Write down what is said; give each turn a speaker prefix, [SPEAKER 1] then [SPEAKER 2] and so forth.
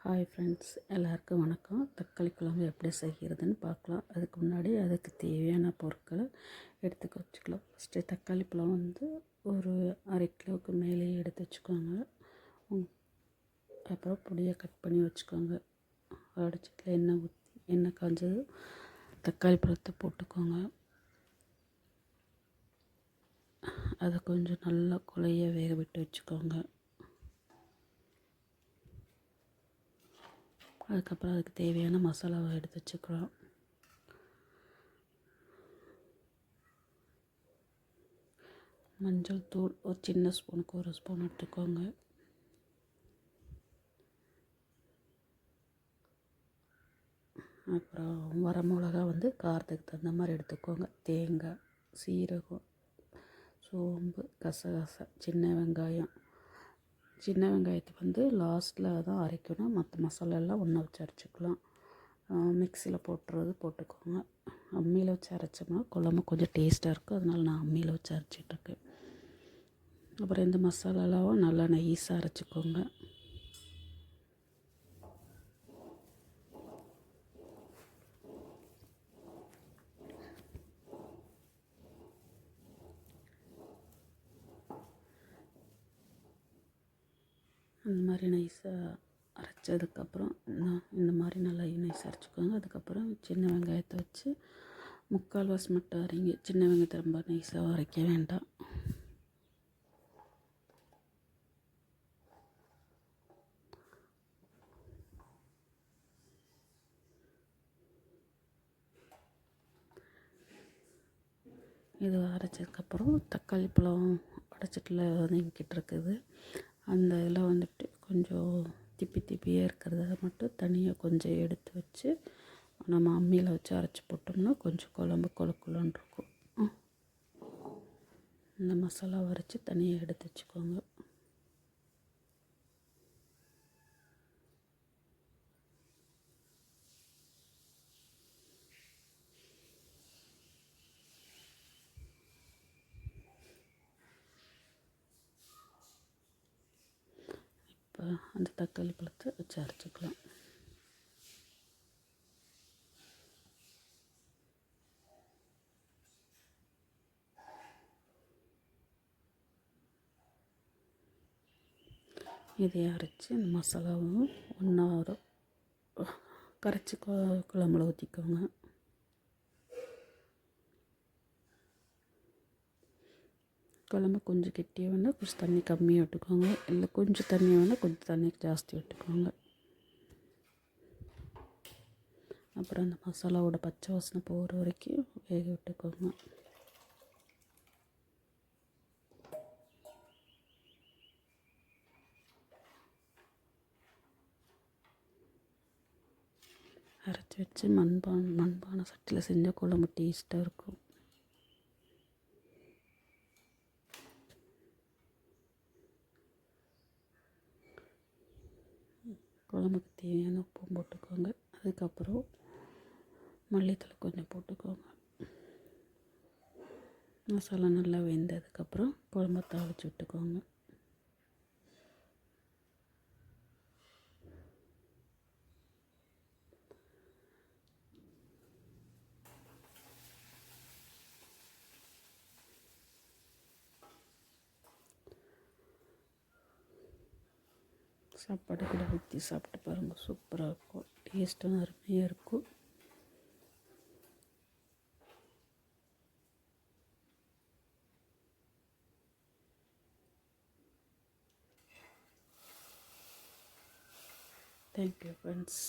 [SPEAKER 1] Hi friends, எல்லாருக்கும் வணக்கம். தக்காளி குழம்பு எப்படி செய்கிறதுன்னு பார்க்கலாம். அதுக்கு முன்னாடி அதுக்கு தேவையான பொருட்களை எடுத்து வச்சுக்கலாம். ஃபஸ்ட்டு தக்காளி பழம் ஒரு 1/2 கிலோவுக்கு மேலேயே எடுத்து வச்சுக்கோங்க. அப்புறம் பொடியை கட் பண்ணி வச்சுக்கோங்க. வடச்சட்டியில் எண்ணெய் காஞ்சது தக்காளி பழத்தை போட்டுக்கோங்க. அதை கொஞ்சம் நல்லா குழைய வேக விட்டு வச்சுக்கோங்க. அதுக்கப்புறம் அதுக்கு தேவையான மசாலாவை எடுத்து வச்சுக்கலாம். மஞ்சள் தூள் ஒரு சின்ன ஸ்பூனுக்கு 1 ஸ்பூன் எடுத்துக்கோங்க. அப்புறம் வரமிளகா காரத்துக்கு தகுந்த மாதிரி எடுத்துக்கோங்க. தேங்காய், சீரகம், சோம்பு, கசகசா, சின்ன வெங்காயத்தை லாஸ்ட்டில் தான் அரைக்கணும். மற்ற மசாலா எல்லாம் ஒன்றா வச்சு அரைச்சிக்கலாம். மிக்சியில் போட்டுக்கோங்க. அம்மியில் வச்சு அரைச்சோம்னா குழம்பு கொஞ்சம் டேஸ்ட்டாக இருக்கும். அதனால் நான் அம்மியில் வச்சு அரைச்சிட்ருக்கேன். அப்புறம் இந்த மசாலாவும் நல்லா நைஸாக அரைச்சிக்கோங்க. அந்த மாதிரி நைஸாக அரைச்சதுக்கப்புறம் இந்த மாதிரி நல்லா நைஸாக அரைச்சிக்கோங்க. அதுக்கப்புறம் சின்ன வெங்காயத்தை வச்சு 3/4 மட்டும் அரைங்க. சின்ன வெங்காயத்தை ரொம்ப நைஸாக அரைக்க வேண்டாம். இது அரைச்சதுக்கப்புறம் தக்காளி பழம் வடச்சட்டியில் வதங்கிக்கிட்டு இருக்குது. அந்த இதில் கொஞ்சம் திப்பியாக இருக்கிறத மட்டும் தனியாக கொஞ்சம் எடுத்து வச்சு நம்ம அம்மியில் வச்சு அரைச்சி போட்டோம்னா கொஞ்சம் குழம்பு கொலன்னு இருக்கும். இந்த மசாலா அரைச்சி தனியாக எடுத்து வச்சுக்கோங்க. இப்போ அந்த தக்காளி பழத்தை வச்சு அரைச்சிக்கலாம். இதை அரைச்சி இந்த மசாலாவும் ஒன்றா கரைச்சி குழம்புல ஊற்றிக்கோங்க. குழம்பு கொஞ்சம் கெட்டியாக வேணால் கொஞ்சம் தண்ணி கம்மியாக விட்டுக்கோங்க. இல்லை கொஞ்சம் தண்ணி வேணால் கொஞ்சம் தண்ணி ஜாஸ்தி விட்டுக்கோங்க. அப்புறம் அந்த மசாலாவோட பச்சை வாசனை போகிற வரைக்கும் வேக விட்டுக்கோங்க. அரைச்சி வச்சு மண்பானை சட்டியில் செஞ்ச குழம்பு டேஸ்ட்டாக இருக்கும். குழம்புக்கு தேவையான உப்பும் போட்டுக்கோங்க. அதுக்கப்புறம் மல்லித்தழை கொஞ்சம் போட்டுக்கோங்க. மசாலா நல்லா வெந்ததுக்கப்புறம் குழம்ப தாளித்து விட்டுக்கோங்க. சாப்பாடு கூட ஊற்றி சாப்பிட்டு பாருங்கள், சூப்பராக இருக்கும். டேஸ்ட்டும் அருமையாக இருக்கும். Thank you friends.